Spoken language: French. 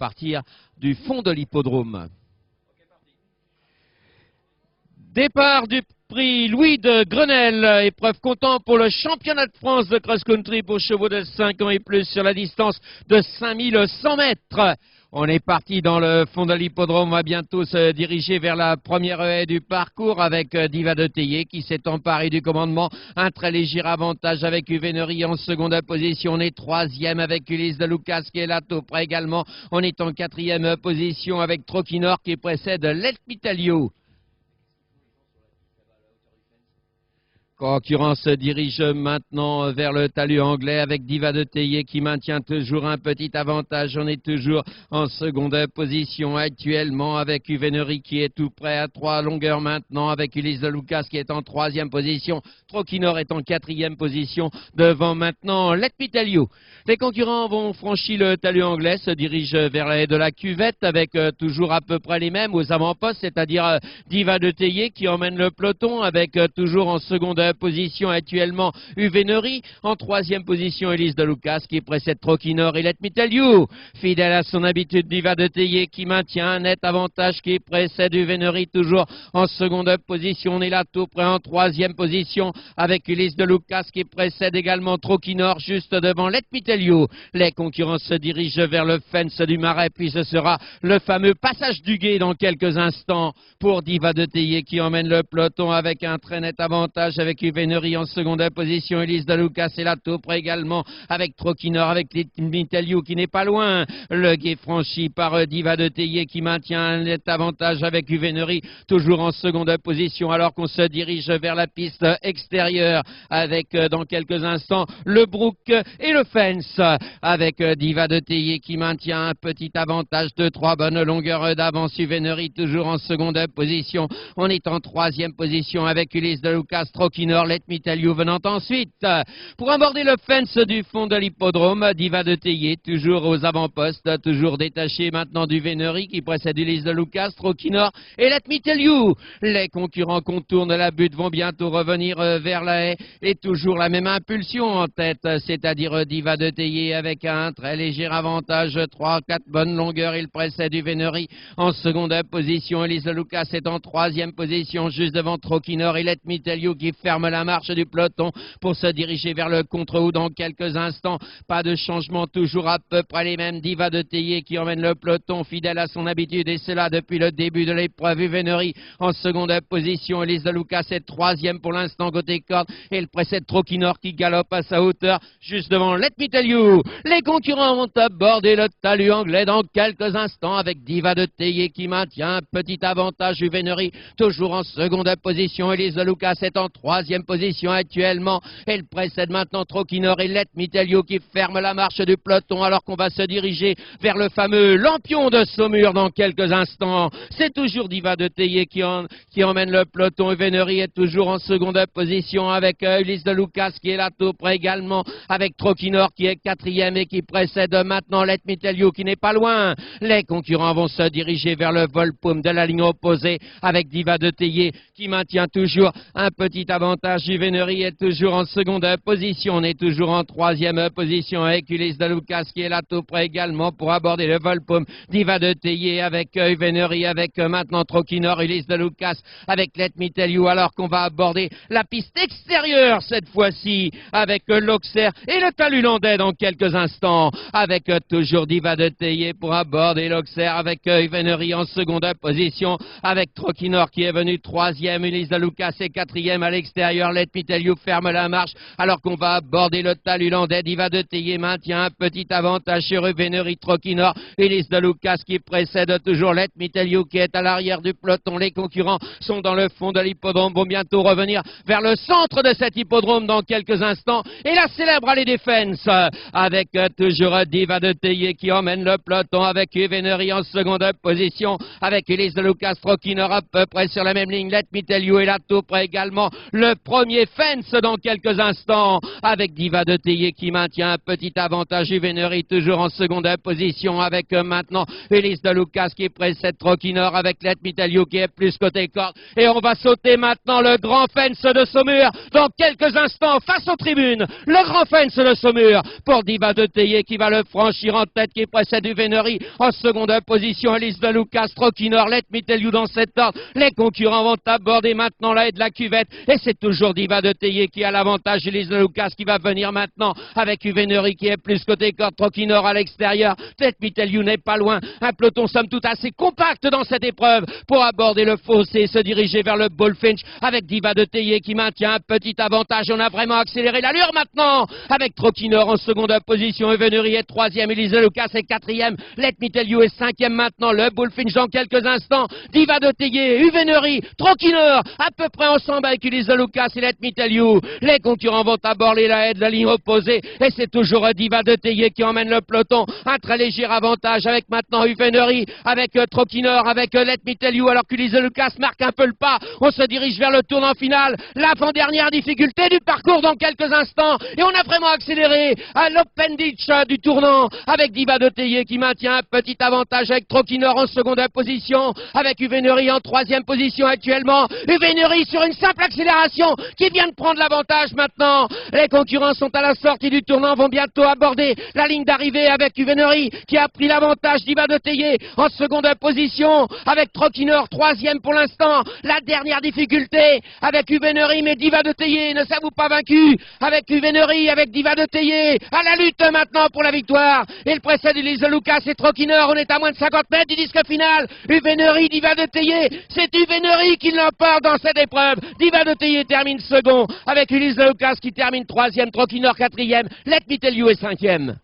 partir du fond de l'hippodrome. Départ du prix Louis de Grenelle, épreuve comptant pour le championnat de France de cross-country pour chevaux de 5 ans et plus sur la distance de 5100 mètres. On est parti dans le fond de l'hippodrome, on va bientôt se diriger vers la première haie du parcours avec Diva de Théier qui s'est emparé du commandement. Un très léger avantage avec Uvenery en seconde position. On est troisième avec Ulysse de Lucas qui est là tout près également. On est en quatrième position avec Troquinor qui précède Let Me Tell You. Concurrence se dirige maintenant vers le talus anglais avec Diva de Théier qui maintient toujours un petit avantage. On est toujours en seconde position actuellement avec Uvenery qui est tout près à 3 longueurs maintenant avec Ulysse de Lucas qui est en troisième position. Troquinor est en quatrième position devant maintenant Let Me Tell You. Les concurrents vont franchir le talus anglais, se dirigent vers la haie de la cuvette avec toujours à peu près les mêmes aux avant-postes, c'est-à-dire Diva de Théier qui emmène le peloton avec toujours en seconde position actuellement Uvenery, en troisième position Ulysse de Lucas qui précède Troquinor et Let Me Tell You. Fidèle à son habitude, Diva de Théier qui maintient un net avantage qui précède Uvenery toujours en seconde position. On est là tout près en troisième position avec Ulysse de Lucas qui précède également Troquinor juste devant Let Me Tell You. Les concurrents se dirigent vers le fence du Marais puis ce sera le fameux passage du Guet dans quelques instants pour Diva de Théier qui emmène le peloton avec un très net avantage avec Uvenery en seconde position, Ulysse de Lucas est là tout près également avec Troquinor, avec Let Me Tell You qui n'est pas loin. Le Guet franchi par Diva de Théier qui maintient un net avantage avec Uvenery toujours en seconde position alors qu'on se dirige vers la piste extérieure avec dans quelques instants le Brook et le Fence avec Diva de Théier qui maintient un petit avantage de 3 bonnes longueurs d'avance. Uvenery toujours en seconde position. On est en troisième position avec Ulysse de Lucas, Troquinor, Let Me Tell You venant ensuite. Pour aborder le fence du fond de l'hippodrome, Diva de Théier toujours aux avant-postes, toujours détaché maintenant d'Uvenery qui précède Ulysse de Lucas, Troquinor et Let Me Tell You. Les concurrents contournent la butte, vont bientôt revenir vers la haie et toujours la même impulsion en tête, c'est-à-dire Diva de Théier avec un très léger avantage, 3-4 bonnes longueurs. Il précède Uvenery en seconde position. Ulysse de Lucas est en troisième position juste devant Troquinor et Let Me Tell You qui ferme la marche du peloton pour se diriger vers le contre-haut dans quelques instants. Pas de changement, toujours à peu près les mêmes. Diva de Théier qui emmène le peloton fidèle à son habitude et cela depuis le début de l'épreuve. Uvenery en seconde position. Ulysse de Lucas est troisième pour l'instant côté corde et il précède Troquinor qui galope à sa hauteur juste devant Let Me Tell You. Les concurrents vont aborder le talus anglais dans quelques instants avec Diva de Théier qui maintient un petit avantage. Uvenery toujours en seconde position. Ulysse de Lucas est en troisième position actuellement. Elle précède maintenant Troquinor et Let Me Tell You qui ferme la marche du peloton alors qu'on va se diriger vers le fameux Lampion de Saumur dans quelques instants. C'est toujours Diva de Théier qui emmène le peloton. Uvenery est toujours en seconde position avec Ulysse de Lucas qui est là tout près également avec Troquinor qui est quatrième et qui précède maintenant Let Me Tell You qui n'est pas loin. Les concurrents vont se diriger vers le Volpaume de la ligne opposée avec Diva de Théier qui maintient toujours un petit avantage. Uvenery est toujours en seconde position. On est toujours en troisième position avec Ulysse de Lucas qui est là tout près également pour aborder le Volpaume. Diva de Théier avec Uvenery avec maintenant Troquinor, Ulysse de Lucas avec Let Me Tell You alors qu'on va aborder la piste extérieure cette fois-ci avec l'Auxerre et le talus landais dans quelques instants avec toujours Diva de Théier pour aborder l'Auxerre avec Uvenery en seconde position avec Troquinor qui est venu troisième, Ulysse de Lucas est quatrième à l'extérieur. Let Me Tell You ferme la marche alors qu'on va aborder le talus landais. Diva de Théier maintient un petit avantage sur Uvenery, Troquinor, Ulysse de Lucas qui précède toujours Let Me Tell You qui est à l'arrière du peloton. Les concurrents sont dans le fond de l'hippodrome, vont bientôt revenir vers le centre de cet hippodrome dans quelques instants et la célèbre allée des fences avec toujours Diva de Théier qui emmène le peloton avec Uvenery en seconde position avec Ulysse de Lucas, Troquinor à peu près sur la même ligne. Let Me Tell You est là tout près également. Le le premier fence dans quelques instants, avec Diva de Théier qui maintient un petit avantage. Juvenery toujours en seconde position, avec maintenant Ulysse de Lucas qui précède Troquinor, avec Let Me Tell You qui est plus côté corde. Et on va sauter maintenant le grand fence de Saumur dans quelques instants face aux tribunes. Le grand fence de Saumur pour Diva de Théier qui va le franchir en tête, qui précède Juvenery en seconde position. Ulysse de Lucas, Troquinor, Let Me Tell You dans cet ordre. Les concurrents vont aborder maintenant la haie de la cuvette et c'est toujours Diva de Théier qui a l'avantage. Ulysse de Lucas qui va venir maintenant avec Juvenery qui est plus côté corde, Troquinor à l'extérieur. Let Me Tell You n'est pas loin. Un peloton somme toute assez compact dans cette épreuve pour aborder le fossé et se diriger vers le Bullfinch avec Diva de Théier qui maintient un petit avantage. On a vraiment accéléré l'allure maintenant avec Troquinor en seconde position. Juvenery est troisième, Ulysse de Lucas est quatrième, Let Me Tell You est cinquième maintenant. Le Bullfinch dans quelques instants. Diva de Théier, Juvenery, Troquinor à peu près ensemble avec Ulysse de Lucas et Let Me Tell You. Les concurrents vont aborder la haie de la ligne opposée et c'est toujours Diva de Théier qui emmène le peloton. Un très léger avantage avec maintenant Juvenery, avec Troquinor, avec Let Me Tell You, alors qu'Ulysse de Lucas marque un peu le pas. On se dirige vers le tournant final, l'avant-dernière difficulté du parcours dans quelques instants et on a vraiment accéléré à l'open ditch du tournant avec Diva de Théier qui maintient un petit avantage avec Troquinor en seconde position, avec Juvenery en troisième position actuellement. Juvenery sur une simple accélération qui vient de prendre l'avantage maintenant. Les concurrents sont à la sortie du tournant, vont bientôt aborder la ligne d'arrivée avec Juvenery qui a pris l'avantage. Diva de Théier en seconde position avec Troquinor troisième pour l'instant. La dernière difficulté avec Juvenery, mais Diva de Théier ne s'avoue pas vaincu avec Juvenery, avec Diva de Théier à la lutte maintenant pour la victoire. Il précède Ulysse de Lucas et Troquinor. On est à moins de 50 mètres du disque final. Juvenery, Diva de Théier, c'est Juvenery qui l'emporte dans cette épreuve. Diva de Théier termine second avec Ulysse de Lucas qui termine troisième, Troquinor quatrième, Let Me Tell You est cinquième.